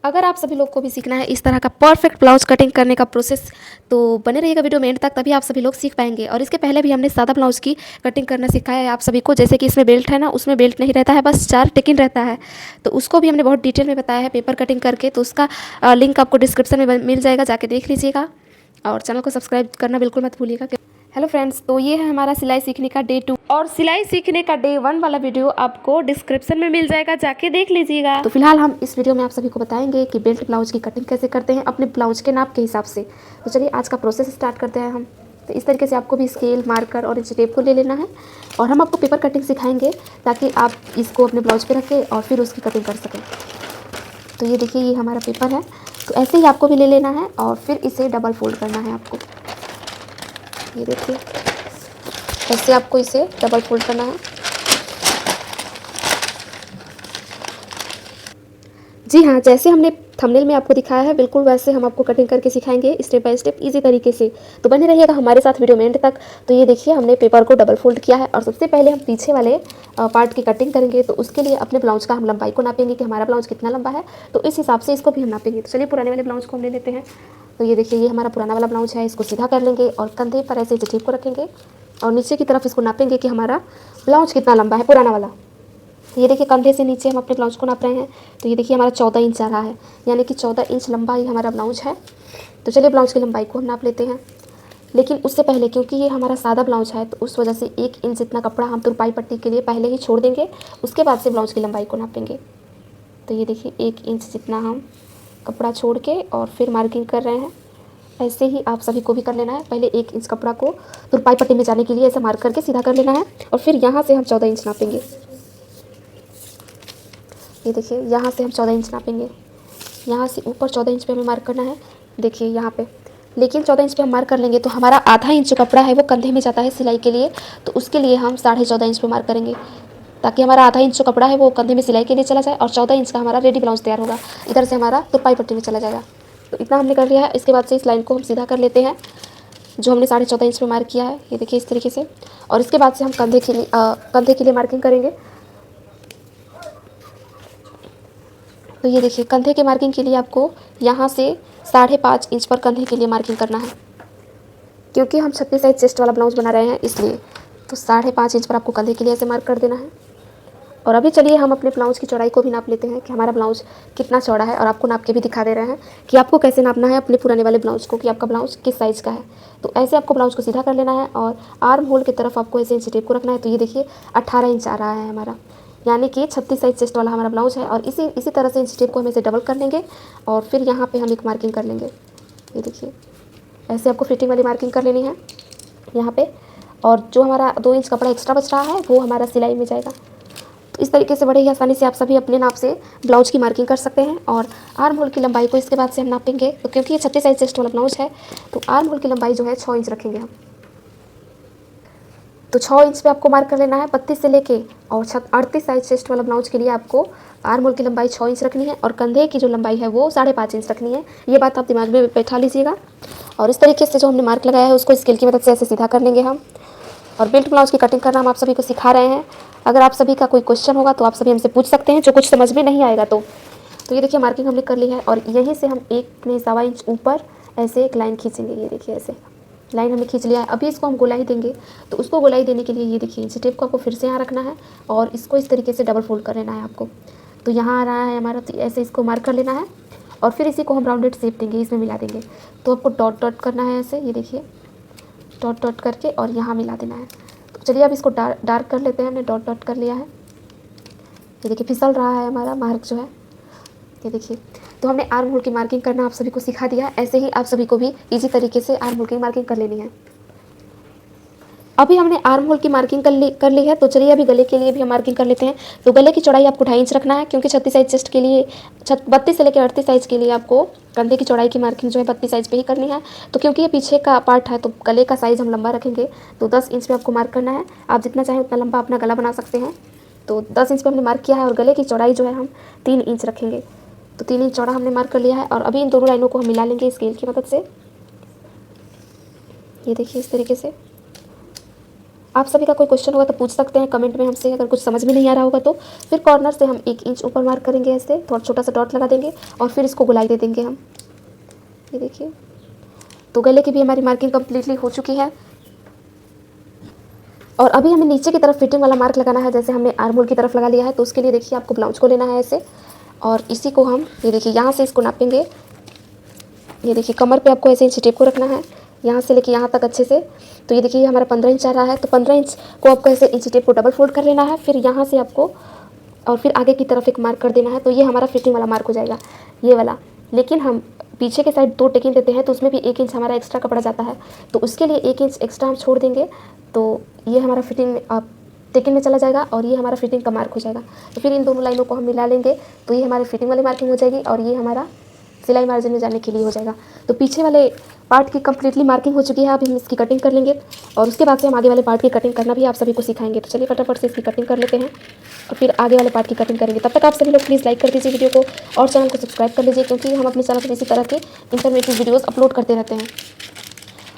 अगर आप सभी लोग को भी सीखना है इस तरह का परफेक्ट ब्लाउज कटिंग करने का प्रोसेस, तो बने रहिएगा वीडियो में एंड तक, तभी आप सभी लोग सीख पाएंगे। और इसके पहले भी हमने सादा ब्लाउज की कटिंग करना सिखाया है आप सभी को। जैसे कि इसमें बेल्ट है ना, उसमें बेल्ट नहीं रहता है, बस 4 टिकिन रहता है। तो उसको भी हमने बहुत डिटेल में बताया है पेपर कटिंग करके। तो उसका लिंक आपको डिस्क्रिप्शन में मिल जाएगा, जाके देख लीजिएगा। और चैनल को सब्सक्राइब करना बिल्कुल मत भूलिएगा। हेलो फ्रेंड्स, तो ये है हमारा सिलाई सीखने का डे 2 और सिलाई सीखने का डे 1 वाला वीडियो आपको डिस्क्रिप्शन में मिल जाएगा, जाके देख लीजिएगा। तो फिलहाल हम इस वीडियो में आप सभी को बताएंगे कि बेल्ट ब्लाउज की कटिंग कैसे करते हैं अपने ब्लाउज के नाप के हिसाब से। तो चलिए आज का प्रोसेस स्टार्ट करते हैं हम। तो इस तरीके से आपको भी स्केल, मार्कर और इंच टेप को ले लेना है और हम आपको पेपर कटिंग सिखाएंगे ताकि आप इसको अपने ब्लाउज पे रखें और फिर उसकी कटिंग कर सकें। तो ये देखिए, ये हमारा पेपर है। तो ऐसे ही आपको भी ले लेना है और फिर इसे डबल फोल्ड करना है आपको। ये देखिए, ऐसे आपको इसे डबल फोल्ड करना है। जी हाँ, जैसे हमने थंबनेल में आपको दिखाया है बिल्कुल वैसे हम आपको कटिंग करके सिखाएंगे स्टेप बाय स्टेप इजी तरीके से। तो बने रहिएगा हमारे साथ वीडियो में एंड तक। तो ये देखिए, हमने पेपर को डबल फोल्ड किया है और सबसे पहले हम पीछे वाले पार्ट की कटिंग करेंगे। तो उसके लिए अपने ब्लाउज का हम लंबाई को नापेंगे कि हमारा ब्लाउज कितना लंबा है, तो इस हिसाब से इसको भी हम नापेंगे। तो चलिए पुराने वाले ब्लाउज को हम ले लेते हैं। तो ये देखिए, ये हमारा पुराना वाला ब्लाउज है। इसको सीधा कर लेंगे और कंधे पर ऐसे टेप को रखेंगे और नीचे की तरफ इसको नापेंगे कि हमारा ब्लाउज कितना लंबा है, पुराना वाला। ये देखिए, कंधे से नीचे हम अपने ब्लाउज को नाप रहे हैं। तो ये देखिए, हमारा 14 इंच आ रहा है, यानी कि 14 इंच लंबा ही हमारा ब्लाउज है। तो चलिए ब्लाउज की लंबाई को हम नाप लेते हैं। लेकिन उससे पहले, क्योंकि ये हमारा सादा ब्लाउज है, तो उस वजह से 1 इंच जितना कपड़ा हम तुरपाई पट्टी के लिए पहले ही छोड़ देंगे, उसके बाद से ब्लाउज की लंबाई को नापेंगे। तो ये देखिए, 1 इंच जितना हम कपड़ा छोड़ के और फिर मार्किंग कर रहे हैं। ऐसे ही आप सभी को भी कर लेना है। पहले 1 इंच कपड़ा को तुरपाई पट्टी में जाने के लिए ऐसा मार्क करके सीधा कर लेना है और फिर यहाँ से हम 14 इंच नापेंगे। ये देखिए, यहाँ से हम 14 इंच नापेंगे। यहाँ से ऊपर 14 इंच पे हमें मार्क करना है। देखिए यहाँ पे, लेकिन 14 इंच पे हम मार्क कर लेंगे तो हमारा आधा इंच जो कपड़ा है वो कंधे में जाता है सिलाई के लिए। तो उसके लिए हम 14.5 इंच पे मार्क करेंगे, ताकि हमारा आधा इंच जो कपड़ा है वो कंधे में सिलाई के लिए चला जाए और 14 इंच का हमारा रेडी ब्लाउज तैयार होगा। इधर से हमारा तुरपाई पट्टी में चला जाएगा। तो इतना हमने कर लिया है। इसके बाद से इस लाइन को हम सीधा कर लेते हैं जो हमने 14.5 इंच पे मार्क किया है। ये देखिए, इस तरीके से। और इसके बाद से हम कंधे के लिए मार्किंग करेंगे। तो ये देखिए, कंधे के मार्किंग के लिए आपको यहाँ से 5.5 इंच पर कंधे के लिए मार्किंग करना है, क्योंकि हम 36 साइज चेस्ट वाला ब्लाउज बना रहे हैं इसलिए। तो 5.5 इंच पर आपको कंधे के लिए ऐसे मार्क कर देना है। और अभी चलिए हम अपने ब्लाउज की चौड़ाई को भी नाप लेते हैं कि हमारा ब्लाउज कितना चौड़ा है, और आपको नाप के भी दिखा दे रहे हैं कि आपको कैसे नापना है अपने पुराने वाले ब्लाउज को, कि आपका ब्लाउज किस साइज़ का है। तो ऐसे आपको ब्लाउज को सीधा कर लेना है और आर्म होल की तरफ आपको ऐसे इंच टेप को रखना है। तो ये देखिए, 18 इंच आ रहा है हमारा, यानी कि 36 साइज चेस्ट वाला हमारा ब्लाउज है। और इसी तरह से इंच टेप को हम इसे डबल कर लेंगे और फिर यहाँ पे हम एक मार्किंग कर लेंगे। ये देखिए, ऐसे आपको फिटिंग वाली मार्किंग कर लेनी है यहाँ पे। और जो हमारा 2 इंच कपड़ा एक्स्ट्रा बच रहा है वो हमारा सिलाई में जाएगा। तो इस तरीके से बड़े ही आसानी से आप सभी अपने नाप से ब्लाउज की मार्किंग कर सकते हैं। और आर्म होल की लंबाई को इसके बाद से हम नापेंगे। तो क्योंकि ये 36 साइज चेस्ट वाला ब्लाउज है, तो आर्म होल की लंबाई जो है 6 इंच रखेंगे हम। तो 6 इंच पे आपको मार्क कर लेना है 32 से लेके और 38 साइज चेस्ट वाला ब्लाउज के लिए आपको आर्म होल की लंबाई 6 इंच रखनी है और कंधे की जो लंबाई है वो 5.5 इंच रखनी है। ये बात आप दिमाग में बैठा लीजिएगा। और इस तरीके से जो हमने मार्क लगाया है उसको स्केल की मदद से ऐसे सीधा कर लेंगे हम। और बेल्ट ब्लाउज की कटिंग करना हम आप सभी को सिखा रहे हैं। अगर आप सभी का कोई क्वेश्चन होगा तो आप सभी हमसे पूछ सकते हैं, जो कुछ समझ में नहीं आएगा तो। ये देखिए, मार्किंग हमने कर ली है और यहीं से हम 1.25 इंच ऊपर ऐसे एक लाइन खींचेंगे। ये देखिए, ऐसे लाइन हमने खींच लिया है। अभी इसको हम गोलाई देंगे। तो उसको गोलाई देने के लिए ये देखिए, इंच टेप को आपको फिर से यहाँ रखना है और इसको इस तरीके से डबल फोल्ड कर लेना है आपको। तो यहाँ आ रहा है हमारा, तो ऐसे इसको मार्क कर लेना है और फिर इसी को हम राउंडेड शेप देंगे, इसमें मिला देंगे। तो आपको डॉट डॉट करना है ऐसे, ये देखिए, डॉट डॉट करके और यहाँ मिला देना है। तो चलिए अब इसको डार्क कर लेते हैं। हमने डॉट डॉट कर लिया है। ये देखिए, फिसल रहा है हमारा मार्क जो है। ये देखिए, तो हमने आर्म होल की मार्किंग करना आप सभी को सिखा दिया है। ऐसे ही आप सभी को भी इजी तरीके से आर्म होल की मार्किंग कर लेनी है। अभी हमने आर्म होल की मार्किंग कर ली है। तो चलिए अभी गले के लिए भी हम मार्किंग कर लेते हैं। तो गले की चौड़ाई आपको 2.5 इंच रखना है, क्योंकि 36 साइज चेस्ट के लिए 32 से लेकर 38 साइज के लिए आपको कंधे की चौड़ाई की मार्किंग जो है 32 साइज पे ही करनी है। तो क्योंकि ये पीछे का पार्ट है तो गले का साइज़ हम लंबा रखेंगे। तो 10 इंच पे आपको मार्क करना है। आप जितना चाहें उतना लंबा अपना गला बना सकते हैं। तो 10 इंच पे हमने मार्क किया है और गले की चौड़ाई जो है हम 3 इंच रखेंगे। तो 3 इंच चौड़ा हमने मार्क कर लिया है और अभी इन दोनों लाइनों को हम मिला लेंगे स्केल की मदद से। ये देखिए, इस तरीके से। आप सभी का कोई क्वेश्चन होगा तो पूछ सकते हैं कमेंट में हमसे, अगर कुछ समझ में नहीं आ रहा होगा तो। फिर कॉर्नर से हम 1 इंच ऊपर मार्क करेंगे, ऐसे थोड़ा छोटा सा डॉट लगा देंगे और फिर इसको गोलाई दे देंगे हम। ये देखिए, तो गले की भी हमारी मार्किंग कम्प्लीटली हो चुकी है। और अभी हमें नीचे की तरफ फिटिंग वाला मार्क लगाना है, जैसे हमने आर्म होल की तरफ लगा लिया है। तो उसके लिए देखिए आपको ब्लाउज को लेना है ऐसे, और इसी को हम ये देखिए यहाँ से इसको नापेंगे। ये देखिए कमर पे आपको ऐसे इंची टेप को रखना है, यहाँ से लेके यहाँ तक अच्छे से। तो ये देखिए हमारा 15 इंच आ रहा है, तो 15 इंच को आपको ऐसे इंची टेप को डबल फोल्ड कर लेना है। फिर यहाँ से आपको और फिर आगे की तरफ एक मार्क कर देना है। तो ये हमारा फिटिंग वाला मार्क हो जाएगा, ये वाला। लेकिन हम पीछे के साइड 2 टेकिंग देते हैं, तो उसमें भी 1 इंच हमारा एक्स्ट्रा कपड़ा जाता है, तो उसके लिए 1 इंच एक्स्ट्रा हम छोड़ देंगे। तो ये हमारा फिटिंग आप टेकिंग में चला जाएगा और ये हमारा फिटिंग का मार्क हो जाएगा। तो फिर इन दोनों लाइनों को हम मिला लेंगे, तो ये हमारी फिटिंग वाली मार्किंग हो जाएगी और ये हमारा सिलाई मार्जिन में जाने के लिए हो जाएगा। तो पीछे वाले पार्ट की कंप्लीटली मार्किंग हो चुकी है। अभी हम इसकी कटिंग कर लेंगे और उसके बाद से हम आगे वाले पार्ट की कटिंग करना भी आप सभी को सिखाएंगे। तो चलिए फटाफट से इसकी कटिंग कर लेते हैं और फिर आगे वाले पार्ट की कटिंग करेंगे। तब तक आप सभी लोग प्लीज़ लाइक कर दीजिए वीडियो को और चैनल को सब्सक्राइब कर लीजिए, क्योंकि हम अपने चैनल पर इसी तरह के इन्फॉर्मेटिव वीडियोज़ अपलोड करते रहते हैं।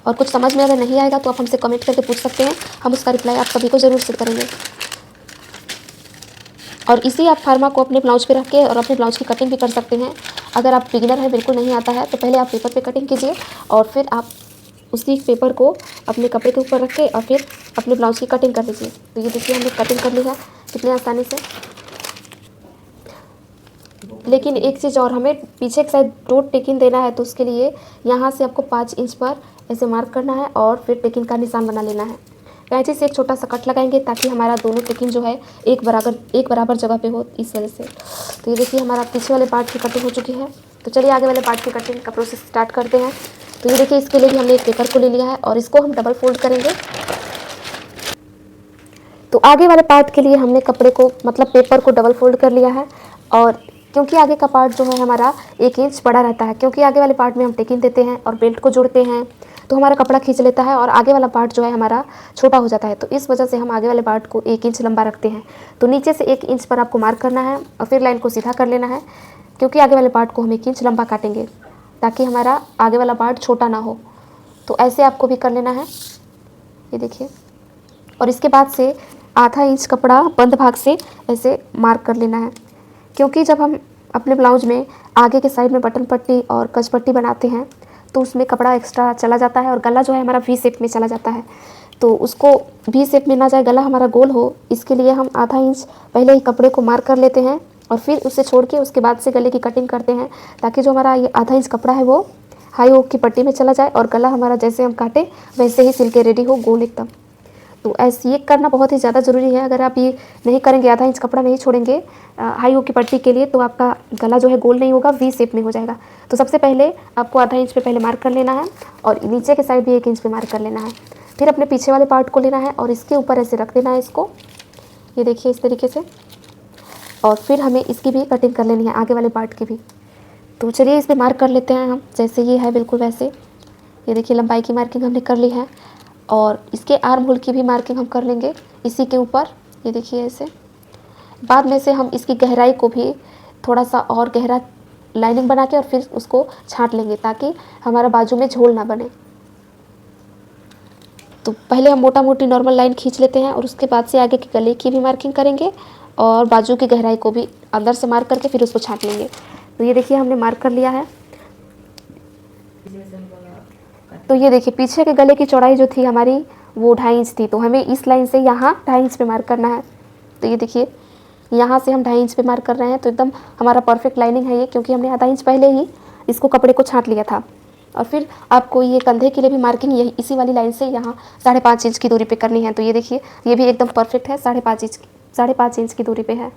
और कुछ समझ में अगर नहीं आएगा तो आप हमसे कमेंट करके पूछ सकते हैं, हम उसका रिप्लाई आप सभी को ज़रूर से करेंगे। और इसी आप फार्मा को अपने ब्लाउज पे रख के और अपने ब्लाउज की कटिंग भी कर सकते हैं। अगर आप बिगिनर हैं, बिल्कुल नहीं आता है, तो पहले आप पेपर पे कटिंग कीजिए और फिर आप उसी पेपर को अपने कपड़े के ऊपर रख के और फिर अपने ब्लाउज की कटिंग कर लीजिए। तो ये देखिए हमने कटिंग कर ली है कितनी आसानी से। लेकिन एक चीज़ और, हमें पीछे की साइड डॉट टेकिंग देना है, तो उसके लिए यहाँ से आपको 5 इंच पर ऐसे मार्क करना है और फिर टेकिंग का निशान बना लेना है। कैंची से एक छोटा सा कट लगाएंगे ताकि हमारा दोनों टेकिंग जो है एक बराबर जगह पे हो, इस वजह से। तो ये देखिए हमारा पीछे वाले पार्ट की कटिंग हो चुकी है। तो चलिए आगे वाले पार्ट की कटिंग का प्रोसेस स्टार्ट करते हैं। तो ये देखिए इसके लिए भी हमने एक पेपर को ले लिया है और इसको हम डबल फोल्ड करेंगे। तो आगे वाले पार्ट के लिए हमने कपड़े को मतलब पेपर को डबल फोल्ड कर लिया है। और क्योंकि आगे का पार्ट जो है हमारा 1 इंच बड़ा रहता है, क्योंकि आगे वाले पार्ट में हम टेकिंग देते हैं और बेल्ट को जोड़ते हैं, तो हमारा कपड़ा खींच लेता है और आगे वाला पार्ट जो है हमारा छोटा हो जाता है। तो इस वजह से हम आगे वाले पार्ट को 1 इंच लंबा रखते हैं। तो नीचे से 1 इंच पर आपको मार्क करना है और फिर लाइन को सीधा कर लेना है, क्योंकि आगे वाले पार्ट को हम 1 इंच लंबा काटेंगे ताकि हमारा आगे वाला पार्ट छोटा ना हो। तो ऐसे आपको भी कर लेना है, ये देखिए। और इसके बाद से आधा इंच कपड़ा बंद भाग से ऐसे मार्क कर लेना है, क्योंकि जब हम अपने ब्लाउज में आगे के साइड में बटन पट्टी और कच पट्टी बनाते हैं तो उसमें कपड़ा एक्स्ट्रा चला जाता है और गला जो है हमारा वी शेप में चला जाता है। तो उसको वी शेप में ना जाए, गला हमारा गोल हो, इसके लिए हम आधा इंच पहले ही कपड़े को मार्क कर लेते हैं और फिर उसे छोड़ के उसके बाद से गले की कटिंग करते हैं, ताकि जो हमारा ये आधा इंच कपड़ा है वो हाई हुक की पट्टी में चला जाए और गला हमारा जैसे हम काटे वैसे ही सिल के रेडी हो, गोल एकदम। तो ऐसे ये करना बहुत ही ज़्यादा ज़रूरी है। अगर आप ये नहीं करेंगे, आधा इंच कपड़ा नहीं छोड़ेंगे हाई हुक की पट्टी के लिए, तो आपका गला जो है गोल नहीं होगा, वी शेप में हो जाएगा। तो सबसे पहले आपको आधा इंच पे पहले मार्क कर लेना है और नीचे के साइड भी 1 इंच पे मार्क कर लेना है। फिर अपने पीछे वाले पार्ट को लेना है और इसके ऊपर ऐसे रख देना है इसको, ये देखिए इस तरीके से। और फिर हमें इसकी भी कटिंग कर लेनी है, आगे वाले पार्ट की भी। तो चलिए इस पर मार्क कर लेते हैं हम, जैसे ये है बिल्कुल वैसे। ये देखिए लंबाई की मार्किंग हमने कर ली है और इसके आर्म होल की भी मार्किंग हम कर लेंगे इसी के ऊपर, ये देखिए ऐसे। बाद में से हम इसकी गहराई को भी थोड़ा सा और गहरा लाइनिंग बना के और फिर उसको छांट लेंगे ताकि हमारा बाजू में झोल ना बने। तो पहले हम मोटा मोटी नॉर्मल लाइन खींच लेते हैं और उसके बाद से आगे के गले की भी मार्किंग करेंगे और बाजू की गहराई को भी अंदर से मार्क करके फिर उसको छांट लेंगे। तो ये देखिए हमने मार्क कर लिया है। तो ये देखिए पीछे के गले की चौड़ाई जो थी हमारी वो 2.5 इंच थी, तो हमें इस लाइन से यहाँ 2.5 इंच पे मार्क करना है। तो ये देखिए यहाँ से हम 2.5 इंच पे मार्क कर रहे हैं, तो एकदम हमारा परफेक्ट लाइनिंग है ये, क्योंकि हमने आधा इंच पहले ही इसको कपड़े को छांट लिया था। और फिर आपको ये कंधे के लिए भी मार्किंग यही इसी वाली लाइन से यहाँ 5.5 इंच की दूरी पे करनी है। तो ये देखिए ये भी एकदम परफेक्ट है, 5.5 इंच की दूरी पे है।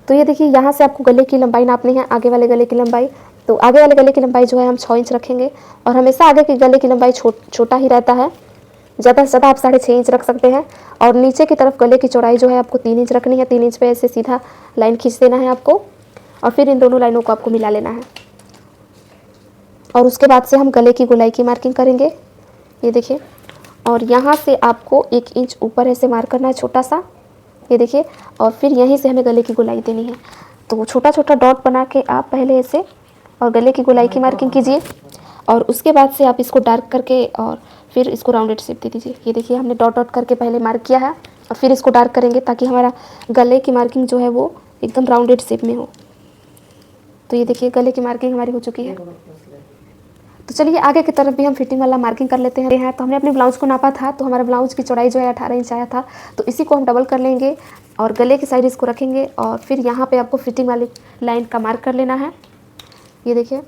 तो ये देखिए यहाँ से आपको गले की लंबाई नापनी है, आगे वाले गले की लंबाई। तो आगे वाले गले की लंबाई जो है हम 6 इंच रखेंगे और हमेशा आगे के गले की लंबाई छोटा ही रहता है, ज़्यादा से ज़्यादा आप 6.5 इंच रख सकते हैं। और नीचे की तरफ गले की चौड़ाई जो है आपको 3 इंच रखनी है, 3 इंच पे ऐसे सीधा लाइन खींच देना है आपको और फिर इन दोनों लाइनों को आपको मिला लेना है। और उसके बाद से हम गले की गोलाई की मार्किंग करेंगे, ये देखिए। और यहाँ से आपको 1 इंच ऊपर ऐसे मार्क करना है छोटा सा, ये देखिए। और फिर यहीं से हमें गले की गोलाई देनी है। तो छोटा छोटा डॉट बना के आप पहले ऐसे और गले की गोलाई की मार्किंग कीजिए और उसके बाद से आप इसको डार्क करके और फिर इसको राउंडेड शेप दे दीजिए। ये देखिए हमने डॉट डॉट करके पहले मार्क किया है और फिर इसको डार्क करेंगे ताकि हमारा गले की मार्किंग जो है वो एकदम राउंडेड शेप में हो। तो ये देखिए गले की मार्किंग हमारी हो चुकी है। तो चलिए आगे की तरफ भी हम फिटिंग वाला मार्किंग कर लेते हैं। तो हमने अपने ब्लाउज को नापा था, तो हमारा ब्लाउज की चौड़ाई जो है 18 इंच आया था। तो इसी को हम डबल कर लेंगे और गले की साइड इसको रखेंगे और फिर यहाँ पे आपको फिटिंग वाली लाइन का मार्क कर लेना है। ये देखिए,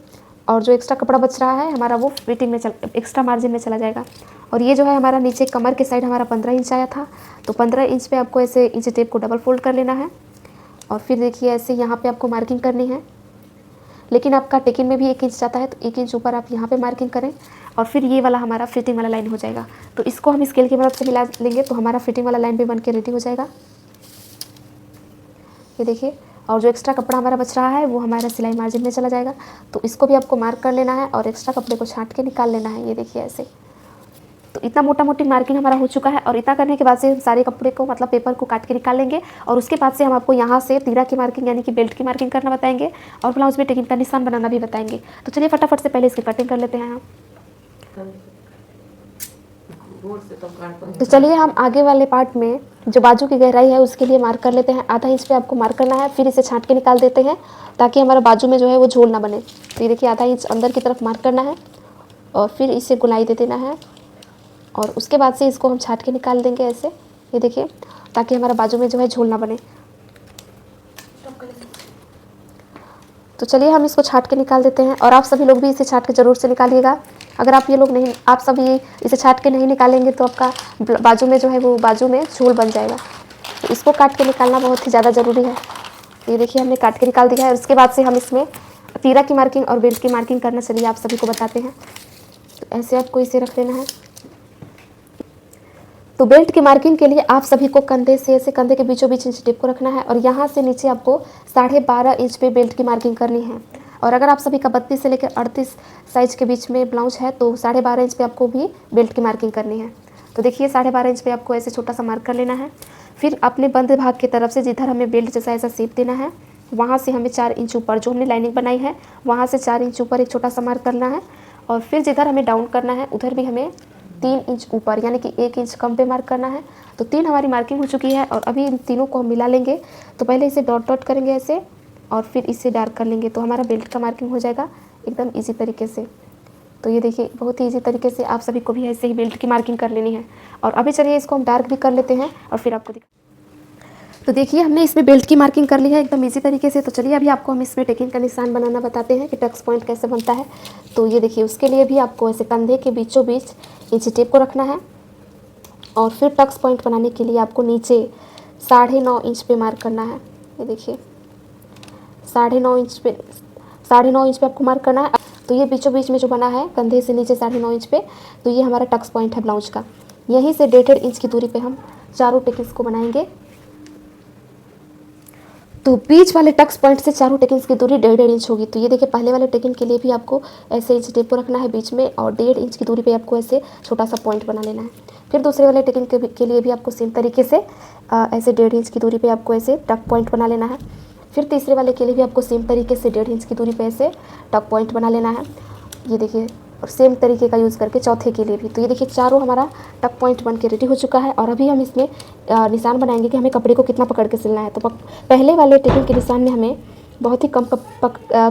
और जो एक्स्ट्रा कपड़ा बच रहा है हमारा वो फिटिंग में एक्स्ट्रा मार्जिन में चला जाएगा। और ये जो है हमारा नीचे कमर के साइड हमारा 15 इंच आया था, तो 15 इंच पे आपको ऐसे इंच टेप को डबल फोल्ड कर लेना है और फिर देखिए ऐसे यहाँ पे आपको मार्किंग करनी है। लेकिन आपका टेकिन में भी 1 इंच जाता है, तो 1 इंच ऊपर आप यहाँ पे मार्किंग करें और फिर ये वाला हमारा फिटिंग वाला लाइन हो जाएगा। तो इसको हम स्केल की मदद से मिला लेंगे तो हमारा फिटिंग वाला लाइन भी बन के रेडी हो जाएगा। ये देखिए, और जो एक्स्ट्रा कपड़ा हमारा बच रहा है वो हमारा सिलाई मार्जिन में चला जाएगा। तो इसको भी आपको मार्क कर लेना है और एक्स्ट्रा कपड़े को छांट के निकाल लेना है। ये देखिए ऐसे। तो इतना मोटा मोटी मार्किंग हमारा हो चुका है और इतना करने के बाद से हम सारे कपड़े को मतलब पेपर को काट के निकाल लेंगे और उसके बाद से हम आपको यहाँ से तीरा की मार्किंग यानी कि बेल्ट की मार्किंग करना बताएंगे और ब्लाउज में टेकिंग का निशान बनाना भी बताएंगे। तो चलिए फटाफट से पहले इसकी कटिंग कर लेते हैं हम। तो चलिए हम आगे वाले पार्ट में जो बाजू की गहराई है उसके लिए मार्क कर लेते हैं। आधा इंच पे आपको मार्क करना है, फिर इसे छांट के निकाल देते हैं ताकि हमारा बाजू में जो है वो झोल ना बने। तो ये देखिए आधा इंच अंदर की तरफ मार्क करना है और फिर इसे गुलाई दे देना है और उसके बाद से इसको हम छांट के निकाल देंगे ऐसे। ये देखिए, ताकि हमारा बाजू में जो है झोल ना बने। तो चलिए हम इसको छांट के निकाल देते हैं और आप सभी लोग भी इसे छांट के ज़रूर से निकालिएगा। अगर आप सभी इसे छांट के नहीं निकालेंगे तो आपका बाजू में जो है वो बाजू में झोल बन जाएगा। तो इसको काट के निकालना बहुत ही ज़्यादा ज़रूरी है। ये देखिए हमने काट के निकाल दिया है। उसके बाद से हम इसमें तीरा की मार्किंग और बेल्ट की मार्किंग करना चलिए आप सभी को बताते हैं। तो ऐसे आपको इसे रख लेना है। तो बेल्ट की मार्किंग के लिए आप सभी को कंधे से ऐसे कंधे के बीचों बीच इंच टेप को रखना है और यहाँ से नीचे आपको 12.5 इंच पे बेल्ट की मार्किंग करनी है। और अगर आप सभी का 32 से लेकर 38 साइज के बीच में ब्लाउज है तो 12.5 इंच पे आपको भी बेल्ट की मार्किंग करनी है। तो देखिए 12.5 इंच पे आपको ऐसे छोटा सा मार्क कर लेना है। फिर अपने बंद भाग की तरफ से जिधर हमें बेल्ट जैसा ऐसा शेप देना है वहाँ से हमें 4 इंच ऊपर जो हमने लाइनिंग बनाई है वहाँ से 4 इंच ऊपर एक छोटा सा मार्क करना है और फिर जिधर हमें डाउन करना है उधर भी हमें 3 इंच ऊपर यानी कि 1 इंच कम पे मार्क करना है। तो 3 हमारी मार्किंग हो चुकी है और अभी इन तीनों को हम मिला लेंगे। तो पहले इसे डॉट डॉट करेंगे ऐसे और फिर इसे डार्क कर लेंगे तो हमारा बेल्ट का मार्किंग हो जाएगा एकदम इजी तरीके से। तो ये देखिए बहुत ही इजी तरीके से आप सभी को भी ऐसे ही बेल्ट की मार्किंग कर लेनी है। और अभी चलिए इसको हम डार्क भी कर लेते हैं और फिर आपको तो देखिए हमने इसमें बेल्ट की मार्किंग कर ली है एकदम इजी तरीके से। तो चलिए अभी आपको हम इसमें टेकिंग का निशान बनाना बताते हैं कि टक्स पॉइंट कैसे बनता है। तो ये देखिए उसके लिए भी आपको ऐसे कंधे के बीचों बीच इंच टेप को रखना है और फिर टक्स पॉइंट बनाने के लिए आपको नीचे 9.5 इंच पे मार्क करना है। ये देखिए 9.5 इंच पे आपको मार्क करना है। तो ये बीचों बीच में जो बना है कंधे से नीचे 9.5 इंच पे, तो ये हमारा टक्स पॉइंट है ब्लाउज का। यहीं से 1.5 इंच की दूरी पे हम चारों टेकिंग्स को बनाएंगे। तो बीच वाले टक्स पॉइंट से चारों टेकिंग्स की दूरी 1.5 इंच होगी। तो ये देखिए पहले वाले टेकिंग के लिए भी आपको ऐसे इंच टेप को रखना है बीच में और 1.5 इंच की दूरी पे आपको ऐसे छोटा सा पॉइंट बना लेना है। फिर दूसरे वाले टेकिंग के लिए भी आपको सेम तरीके से ऐसे 1.5 इंच की दूरी पे आपको ऐसे टक पॉइंट बना लेना है। फिर तीसरे वाले के लिए भी आपको सेम तरीके से 1.5 इंच की दूरी पे ऐसे टक पॉइंट बना लेना है। ये देखिए और सेम तरीके का यूज़ करके चौथे के लिए भी। तो ये देखिए चारों हमारा टक पॉइंट बन के रेडी हो चुका है और अभी हम इसमें निशान बनाएंगे कि हमें कपड़े को कितना पकड़ के सिलना है। तो पहले वाले टेकिंग के निशान में हमें बहुत ही कम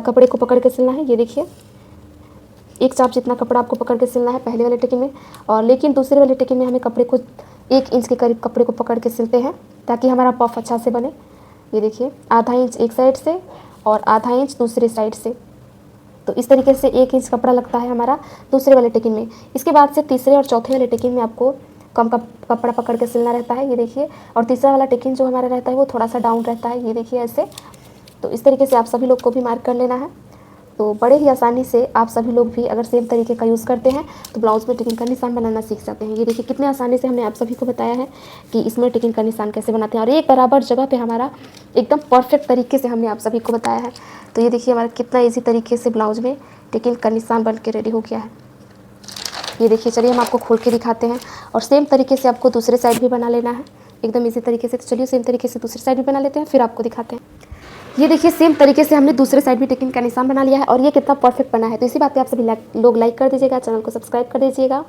कपड़े को पकड़ के सिलना है। ये देखिए 1 चाप जितना कपड़ा आपको पकड़ के सिलना है पहले वाले टेकिंग में। और लेकिन दूसरे वाले टेकिंग में हमें कपड़े को 1 इंच के करीब कपड़े को पकड़ के सिलते हैं ताकि हमारा पफ अच्छा से बने। ये देखिए आधा इंच एक साइड से और आधा इंच दूसरे साइड से। तो इस तरीके से 1 इंच कपड़ा लगता है हमारा दूसरे वाले टेकिंग में। इसके बाद से तीसरे और चौथे वाले टेकिंग में आपको कम कपड़ा पकड़ के सिलना रहता है। ये देखिए और तीसरा वाला टेकिंग जो हमारा रहता है वो थोड़ा सा डाउन रहता है। ये देखिए ऐसे। तो इस तरीके से आप सभी लोग को भी मार्क कर लेना है। तो बड़े ही आसानी से आप सभी लोग भी अगर सेम तरीके का यूज़ करते हैं तो ब्लाउज में टेकिंग का निशान बनाना सीख जाते हैं। ये देखिए कितने आसानी से हमने आप सभी को बताया है कि इसमें टेकिंग का निशान कैसे बनाते हैं और एक बराबर जगह पे हमारा एकदम परफेक्ट तरीके से हमने आप सभी को बताया है। तो ये देखिए हमारा कितना ईजी तरीके से ब्लाउज में टेकिंग का निशान बन के रेडी हो गया है। ये देखिए चलिए हम आपको खोल के दिखाते हैं और सेम तरीके से आपको दूसरे साइड भी बना लेना है एकदम इसी तरीके से। तो चलिए सेम तरीके से दूसरे साइड भी बना लेते हैं फिर आपको दिखाते हैं। ये देखिए सेम तरीके से हमने दूसरे साइड भी टेकिंग का निशान बना लिया है और ये कितना परफेक्ट बना है। तो इसी बात पे आप सभी लोग लाइक कर दीजिएगा, चैनल को सब्सक्राइब कर दीजिएगा।